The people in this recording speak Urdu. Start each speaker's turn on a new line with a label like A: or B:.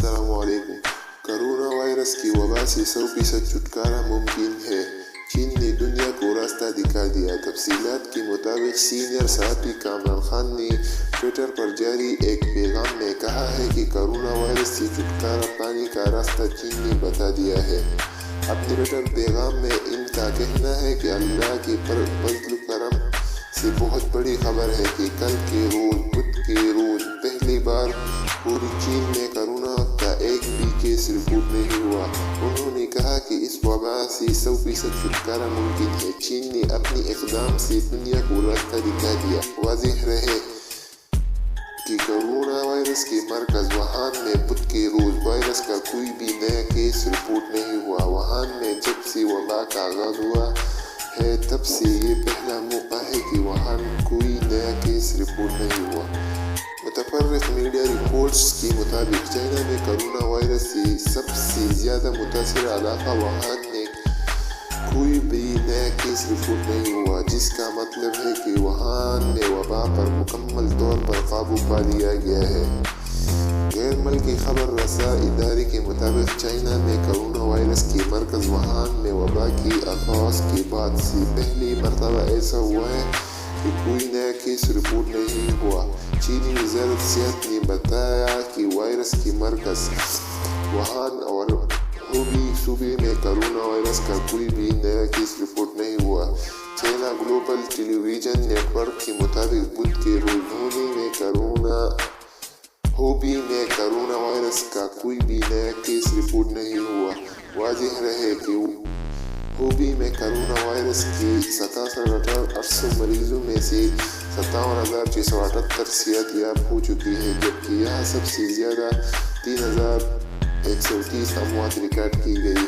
A: السلام علیکم۔ کرونا وائرس کی وبا سے 100% چھٹکارا ممکن ہے، چین نے دنیا کو راستہ دکھا دیا۔ تفصیلات کے مطابق سینئر صحافی کامران خان نے ٹویٹر پر جاری ایک پیغام میں کہا ہے کہ کرونا وائرس سے چھٹکارا پانے کا راستہ چین نے بتا دیا ہے۔ اپنے ٹویٹر پیغام میں ان کا کہنا ہے کہ اللہ کے فضل و کرم سے بہت بڑی خبر ہے کہ کل کے روز بدھ کے روز پہلی بار پوری چین میں کرونا کا ایک بھی کیس رپورٹ نہیں ہوا۔ انہوں نے کہا کہ اس وبا سے 100% چھٹکارا ممکن ہے۔ چین نے اپنے اقدام سے دنیا کو راستہ دکھا دیا۔ واضح رہے کہ کرونا وائرس کے مرکز ووہان میں بدھ کے روز وائرس کا کوئی بھی نیا کیس رپورٹ نہیں ہوا۔ ووہان میں جب سے وبا کا آغاز ہوا ہے تب سے یہ پہلا موقع ہے کہ وہاں کوئی نیا کیس رپورٹ نہیں ہوا۔ متفرق میڈیا رپورٹس کے مطابق چائنا میں کرونا وائرس سے سب سے زیادہ متاثرہ علاقہ ووہان میں کوئی بھی نیا کیس رپورٹ نہیں ہوا، جس کا مطلب ہے کہ ووہان میں وبا پر مکمل طور پر قابو پا لیا گیا ہے۔ غیر ملکی خبر رساں ادارے کے مطابق چائنا میں کرونا وائرس کے مرکز ووہان میں وبا کے آغاز کے بعد سے پہلی مرتبہ ایسا ہوا ہے کہ کوئی نیا کیس رپورٹ نہیں ہوا۔ چینی وزارت صحت نے بتایا کہ وائرس کے مرکز ووہان اور ہوبی صوبے میں کرونا وائرس کا کوئی بھی نیا کیس رپورٹ نہیں ہوا۔ چائنا گلوبل ٹیلی ویژن نیٹ ورک کے مطابق بدھ کے روز ہوبی میں کرونا وائرس کا کوئی بھی نیا کیس رپورٹ نہیں ہوا۔ واضح رہے کہ ہوبی میں کرونا وائرس کی 67,800 مریضوں میں سے 57,678 صحت یاب ہو چکی ہیں، جبکہ یہاں سب سے زیادہ 3,130 اموات ریکارڈ کی گئی